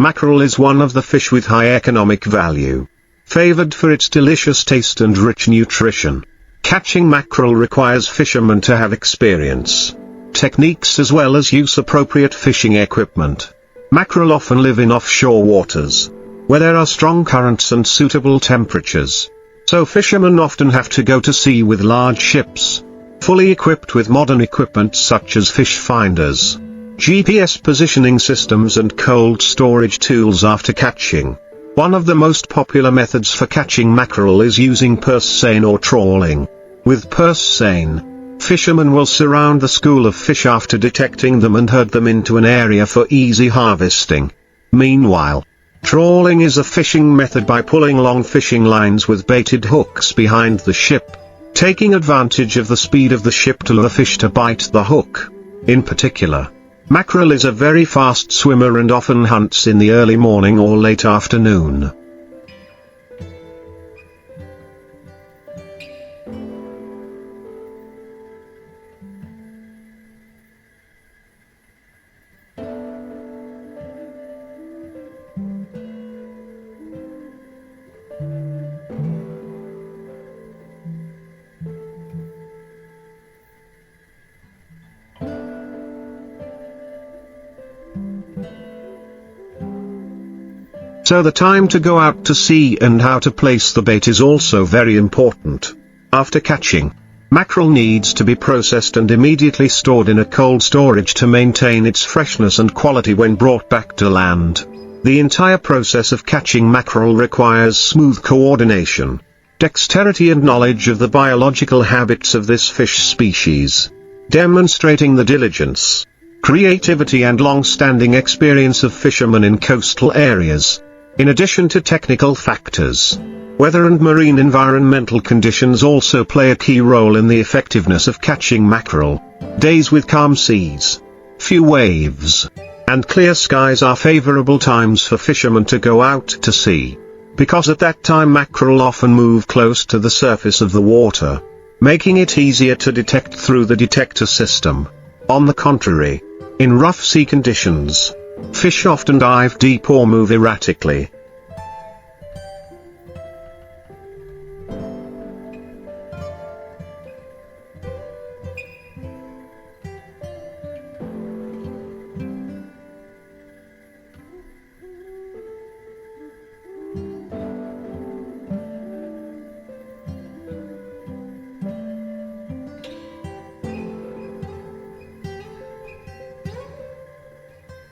Mackerel is one of the fish with high economic value. Favored for its delicious taste and rich nutrition. Catching mackerel requires fishermen to have experience, techniques as well as use appropriate fishing equipment. Mackerel often live in offshore waters, where there are strong currents and suitable temperatures. So fishermen often have to go to sea with large ships, fully equipped with modern equipment such as fish finders, GPS positioning systems and cold storage tools after catching. One of the most popular methods for catching mackerel is using purse seine or trawling. With purse seine, fishermen will surround the school of fish after detecting them and herd them into an area for easy harvesting. Meanwhile, trawling is a fishing method by pulling long fishing lines with baited hooks behind the ship, taking advantage of the speed of the ship to lure fish to bite the hook. In particular, mackerel is a very fast swimmer and often hunts in the early morning or late afternoon. So the time to go out to sea and how to place the bait is also very important. After catching, mackerel needs to be processed and immediately stored in a cold storage to maintain its freshness and quality when brought back to land. The entire process of catching mackerel requires smooth coordination, dexterity and knowledge of the biological habits of this fish species, demonstrating the diligence, creativity and long-standing experience of fishermen in coastal areas. In addition to technical factors, weather and marine environmental conditions also play a key role in the effectiveness of catching mackerel. Days with calm seas, few waves, and clear skies are favorable times for fishermen to go out to sea, because at that time mackerel often move close to the surface of the water, making it easier to detect through the detector system. On the contrary, in rough sea conditions, fish often dive deep or move erratically.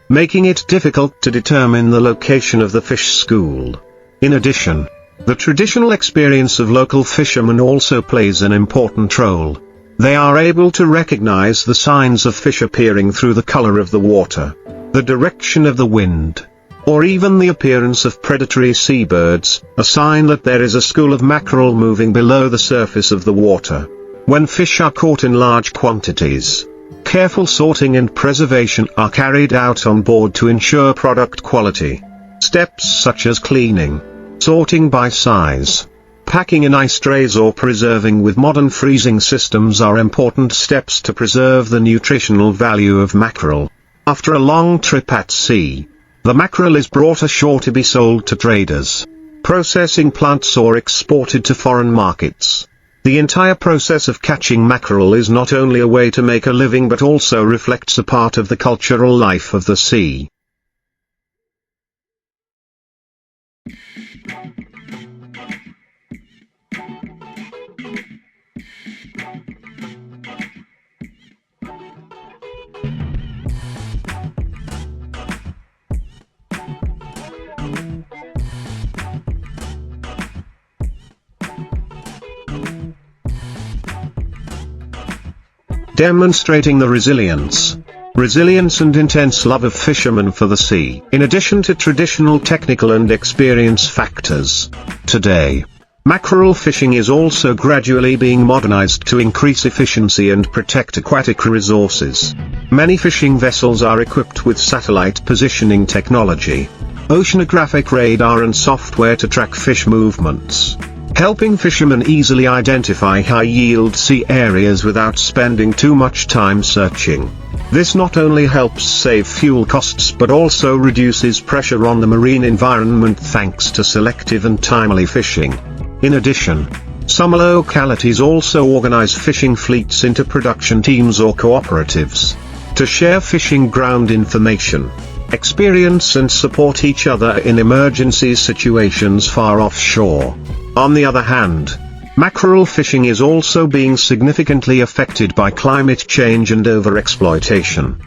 Making it difficult to determine the location of the fish school. In addition, the traditional experience of local fishermen also plays an important role. They are able to recognize the signs of fish appearing through the color of the water, the direction of the wind, or even the appearance of predatory seabirds, a sign that there is a school of mackerel moving below the surface of the water. When fish are caught in large quantities, careful sorting and preservation are carried out on board to ensure product quality. Steps such as cleaning, sorting by size, packing in ice trays or preserving with modern freezing systems are important steps to preserve the nutritional value of mackerel. After a long trip at sea, the mackerel is brought ashore to be sold to traders, processing plants or exported to foreign markets. The entire process of catching mackerel is not only a way to make a living but also reflects a part of the cultural life of the sea. Demonstrating the resilience and intense love of fishermen for the sea. In addition to traditional technical and experience factors, today, mackerel fishing is also gradually being modernized to increase efficiency and protect aquatic resources. Many fishing vessels are equipped with satellite positioning technology, oceanographic radar and software to track fish movements, helping fishermen easily identify high-yield sea areas without spending too much time searching. This not only helps save fuel costs but also reduces pressure on the marine environment thanks to selective and timely fishing. In addition, some localities also organize fishing fleets into production teams or cooperatives to share fishing ground information, experience and support each other in emergency situations far offshore. On the other hand, mackerel fishing is also being significantly affected by climate change and overexploitation.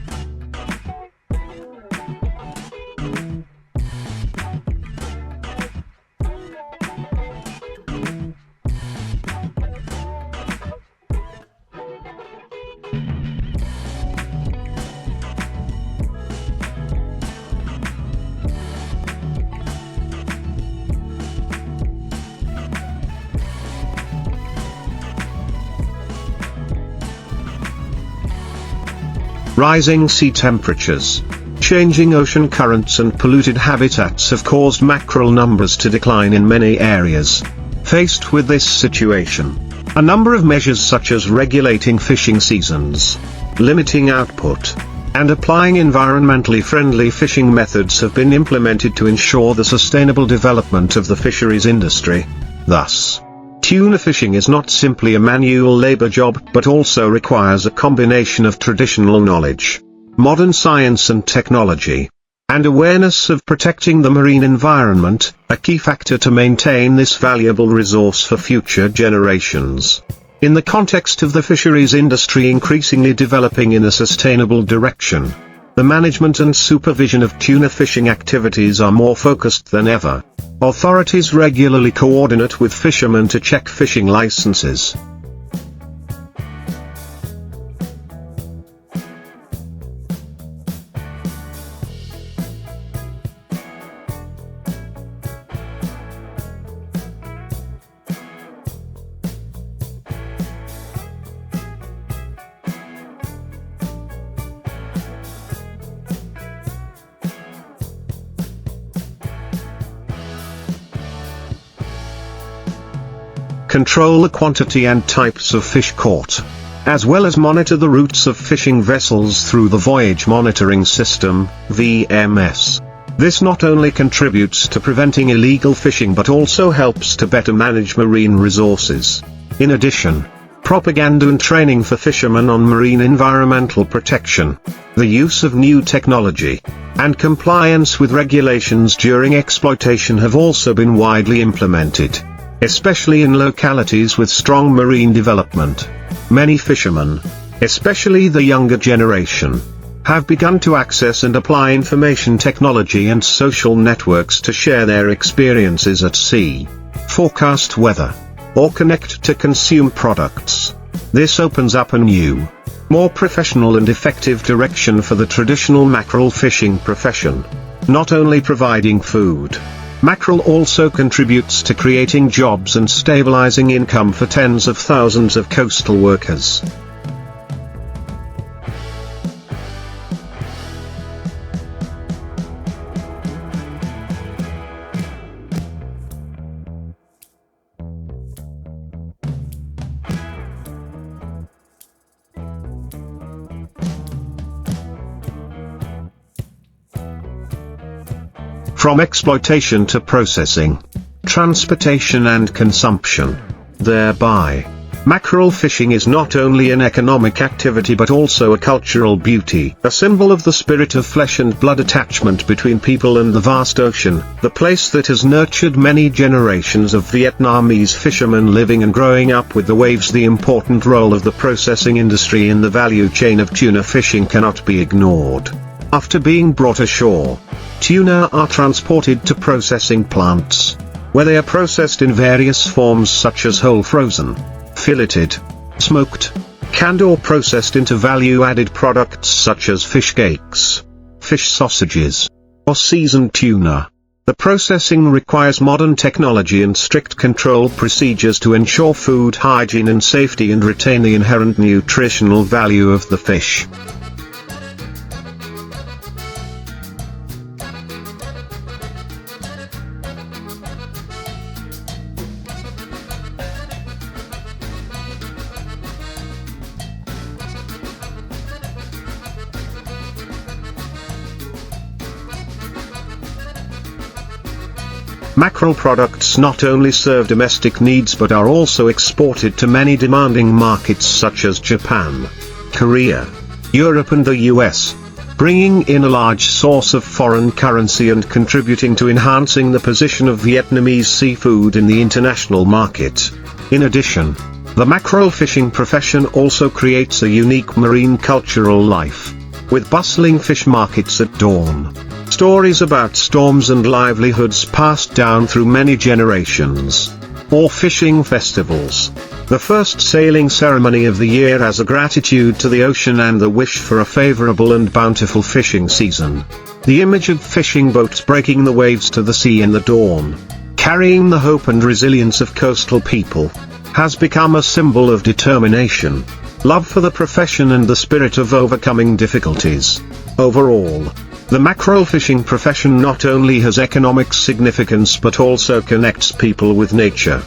Rising sea temperatures, changing ocean currents and polluted habitats have caused mackerel numbers to decline in many areas. Faced with this situation, a number of measures such as regulating fishing seasons, limiting output, and applying environmentally friendly fishing methods have been implemented to ensure the sustainable development of the fisheries industry. Thus, tuna fishing is not simply a manual labor job but also requires a combination of traditional knowledge, modern science and technology, and awareness of protecting the marine environment, a key factor to maintain this valuable resource for future generations. In the context of the fisheries industry increasingly developing in a sustainable direction, the management and supervision of tuna fishing activities are more focused than ever. Authorities regularly coordinate with fishermen to check fishing licenses. Control the quantity and types of fish caught, as well as monitor the routes of fishing vessels through the Voyage Monitoring System, VMS. This not only contributes to preventing illegal fishing but also helps to better manage marine resources. In addition, propaganda and training for fishermen on marine environmental protection, the use of new technology, and compliance with regulations during exploitation have also been widely implemented, especially in localities with strong marine development. Many fishermen, especially the younger generation, have begun to access and apply information technology and social networks to share their experiences at sea, forecast weather, or connect to consume products. This opens up a new, more professional and effective direction for the traditional mackerel fishing profession. Not only providing food, mackerel also contributes to creating jobs and stabilizing income for tens of thousands of coastal workers. From exploitation to processing, transportation and consumption, thereby, mackerel fishing is not only an economic activity but also a cultural beauty, a symbol of the spirit of flesh and blood attachment between people and the vast ocean, the place that has nurtured many generations of Vietnamese fishermen living and growing up with the waves. The important role of the processing industry in the value chain of tuna fishing cannot be ignored. After being brought ashore, tuna are transported to processing plants, where they are processed in various forms such as whole frozen, filleted, smoked, canned or processed into value-added products such as fish cakes, fish sausages, or seasoned tuna. The processing requires modern technology and strict control procedures to ensure food hygiene and safety and retain the inherent nutritional value of the fish. Mackerel products not only serve domestic needs but are also exported to many demanding markets such as Japan, Korea, Europe and the US, bringing in a large source of foreign currency and contributing to enhancing the position of Vietnamese seafood in the international market. In addition, the mackerel fishing profession also creates a unique marine cultural life, with bustling fish markets at dawn, stories about storms and livelihoods passed down through many generations, or fishing festivals, the first sailing ceremony of the year as a gratitude to the ocean and the wish for a favorable and bountiful fishing season. The image of fishing boats breaking the waves to the sea in the dawn, carrying the hope and resilience of coastal people, has become a symbol of determination, love for the profession and the spirit of overcoming difficulties. Overall, the mackerel fishing profession not only has economic significance but also connects people with nature.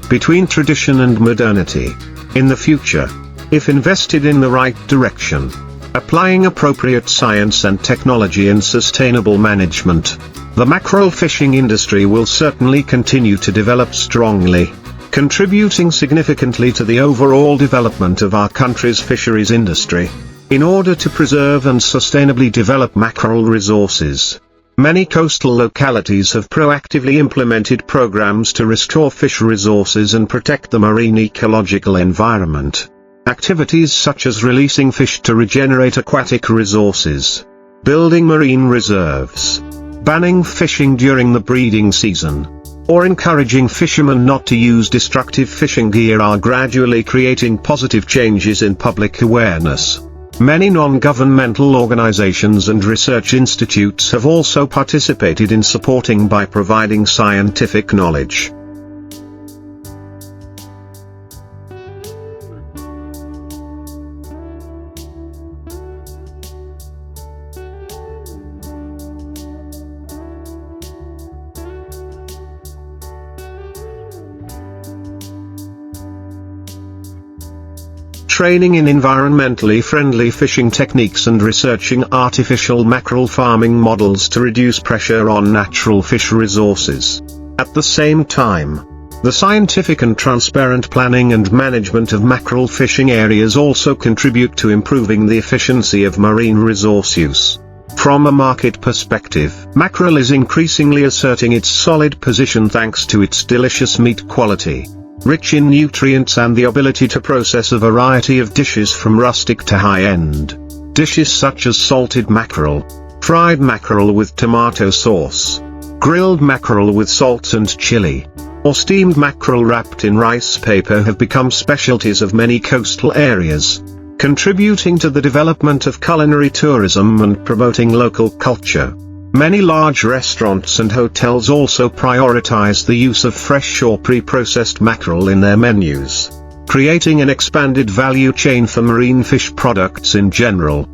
Between tradition and modernity. In the future, if invested in the right direction, applying appropriate science and technology and sustainable management, the mackerel fishing industry will certainly continue to develop strongly, contributing significantly to the overall development of our country's fisheries industry. In order to preserve and sustainably develop mackerel resources, many coastal localities have proactively implemented programs to restore fish resources and protect the marine ecological environment. Activities such as releasing fish to regenerate aquatic resources, building marine reserves, banning fishing during the breeding season, or encouraging fishermen not to use destructive fishing gear are gradually creating positive changes in public awareness. Many non-governmental organizations and research institutes have also participated in supporting by providing scientific knowledge. Training in environmentally friendly fishing techniques and researching artificial mackerel farming models to reduce pressure on natural fish resources. At the same time, the scientific and transparent planning and management of mackerel fishing areas also contribute to improving the efficiency of marine resource use. From a market perspective, mackerel is increasingly asserting its solid position thanks to its delicious meat quality, rich in nutrients and the ability to process a variety of dishes from rustic to high-end. Dishes such as salted mackerel, fried mackerel with tomato sauce, grilled mackerel with salt and chili, or steamed mackerel wrapped in rice paper have become specialties of many coastal areas, contributing to the development of culinary tourism and promoting local culture. Many large restaurants and hotels also prioritize the use of fresh or pre-processed mackerel in their menus, creating an expanded value chain for marine fish products in general.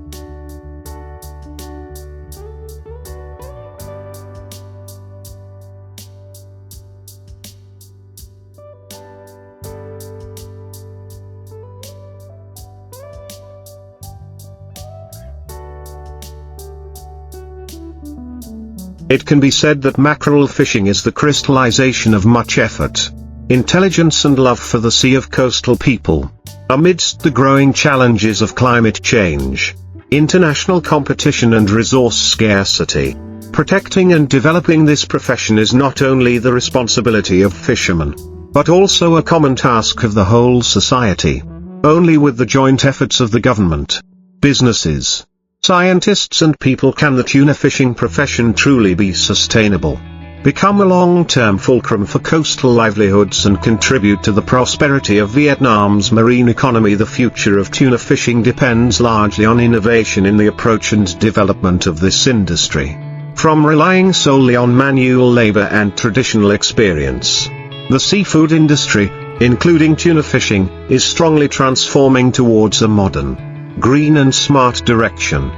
It can be said that mackerel fishing is the crystallization of much effort, intelligence and love for the sea of coastal people. Amidst the growing challenges of climate change, international competition and resource scarcity, protecting and developing this profession is not only the responsibility of fishermen, but also a common task of the whole society. Only with the joint efforts of the government, businesses, scientists and people can the tuna fishing profession truly be sustainable, become a long-term fulcrum for coastal livelihoods and contribute to the prosperity of Vietnam's marine economy. The future of tuna fishing depends largely on innovation in the approach and development of this industry. From relying solely on manual labor and traditional experience, the seafood industry, including tuna fishing, is strongly transforming towards a modern, green and smart direction.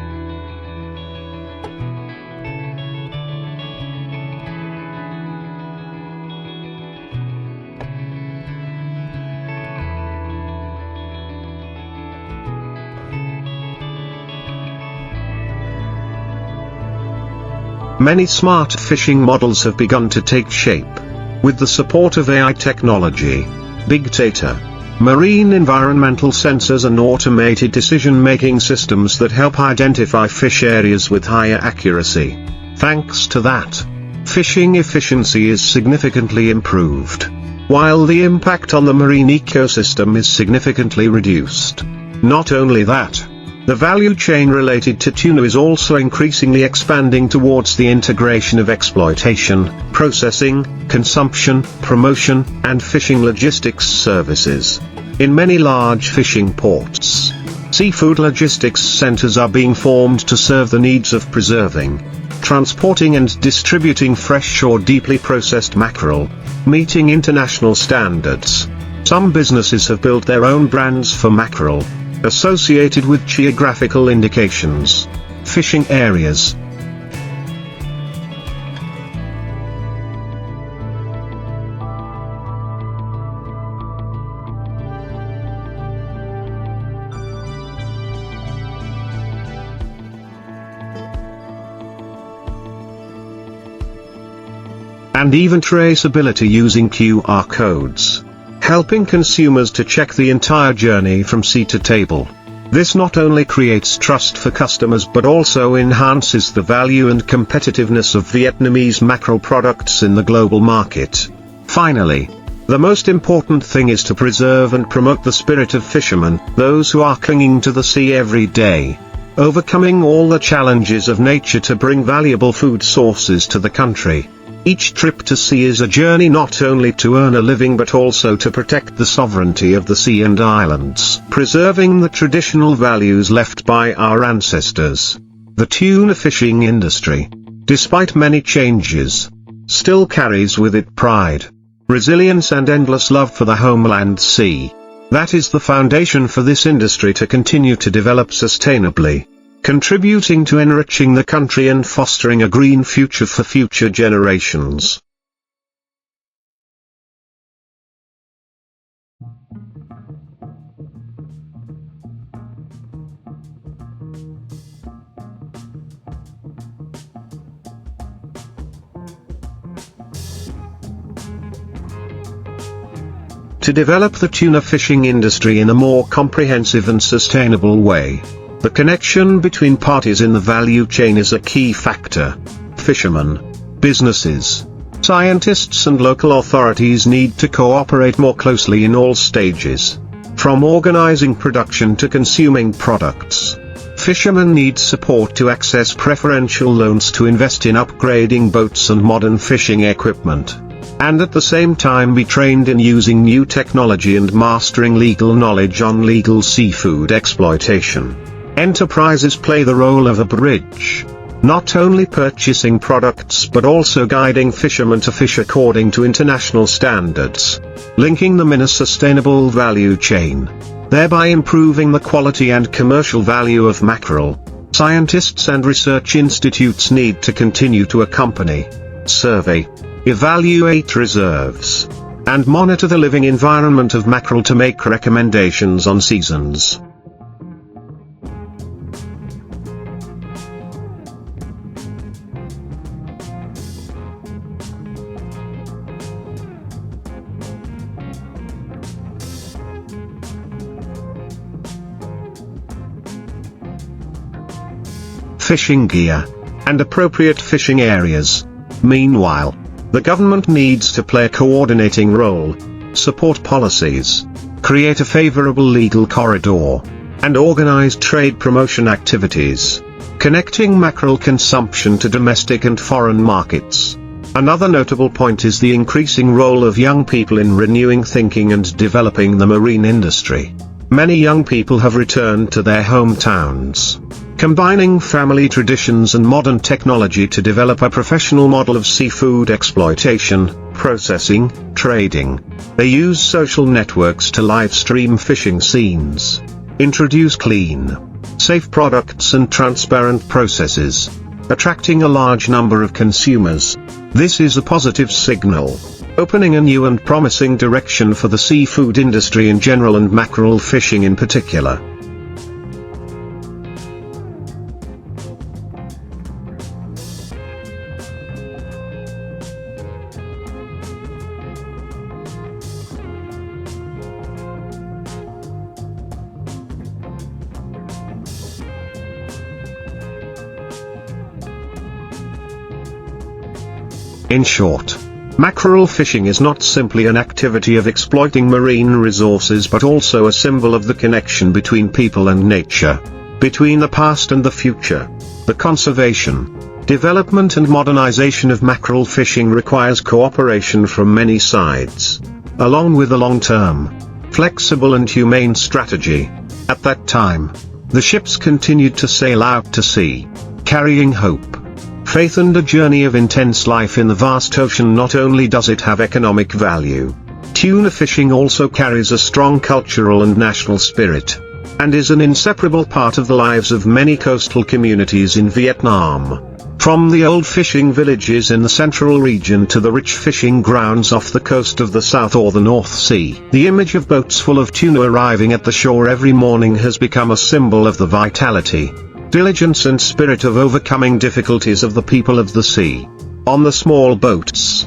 Many smart fishing models have begun to take shape. With the support of AI technology, big data, marine environmental sensors and automated decision-making systems that help identify fish areas with higher accuracy. Thanks to that, fishing efficiency is significantly improved, while the impact on the marine ecosystem is significantly reduced. Not only that, the value chain related to tuna is also increasingly expanding towards the integration of exploitation, processing, consumption, promotion, and fishing logistics services. In many large fishing ports, seafood logistics centers are being formed to serve the needs of preserving, transporting and distributing fresh or deeply processed mackerel, meeting international standards. Some businesses have built their own brands for mackerel, associated with geographical indications, fishing areas. And even traceability using QR codes, helping consumers to check the entire journey from sea to table. This not only creates trust for customers but also enhances the value and competitiveness of Vietnamese mackerel products in the global market. Finally, the most important thing is to preserve and promote the spirit of fishermen, those who are clinging to the sea every day, overcoming all the challenges of nature to bring valuable food sources to the country. Each trip to sea is a journey not only to earn a living but also to protect the sovereignty of the sea and islands, preserving the traditional values left by our ancestors. The tuna fishing industry, despite many changes, still carries with it pride, resilience and endless love for the homeland sea. That is the foundation for this industry to continue to develop sustainably, contributing to enriching the country and fostering a green future for future generations. To develop the tuna fishing industry in a more comprehensive and sustainable way, the connection between parties in the value chain is a key factor. Fishermen, businesses, scientists and local authorities need to cooperate more closely in all stages, from organizing production to consuming products. Fishermen need support to access preferential loans to invest in upgrading boats and modern fishing equipment, and at the same time be trained in using new technology and mastering legal knowledge on legal seafood exploitation. Enterprises play the role of a bridge, not only purchasing products but also guiding fishermen to fish according to international standards, linking them in a sustainable value chain, thereby improving the quality and commercial value of mackerel. Scientists and research institutes need to continue to accompany, survey, evaluate reserves, and monitor the living environment of mackerel to make recommendations on seasons. Fishing gear, and appropriate fishing areas. Meanwhile, the government needs to play a coordinating role, support policies, create a favorable legal corridor, and organize trade promotion activities, connecting mackerel consumption to domestic and foreign markets. Another notable point is the increasing role of young people in renewing thinking and developing the marine industry. Many young people have returned to their hometowns, combining family traditions and modern technology to develop a professional model of seafood exploitation, processing, trading. They use social networks to live stream fishing scenes, introduce clean, safe products and transparent processes, attracting a large number of consumers. This is a positive signal, opening a new and promising direction for the seafood industry in general and mackerel fishing in particular. In short, mackerel fishing is not simply an activity of exploiting marine resources but also a symbol of the connection between people and nature, between the past and the future. The conservation, development and modernization of mackerel fishing requires cooperation from many sides, along with a long-term, flexible and humane strategy. At that time, the ships continued to sail out to sea, carrying hope, faith and a journey of intense life in the vast ocean. Not only does it have economic value, tuna fishing also carries a strong cultural and national spirit, and is an inseparable part of the lives of many coastal communities in Vietnam. From the old fishing villages in the central region to the rich fishing grounds off the coast of the South or the North Sea, the image of boats full of tuna arriving at the shore every morning has become a symbol of the vitality, diligence and spirit of overcoming difficulties of the people of the sea. On the small boats,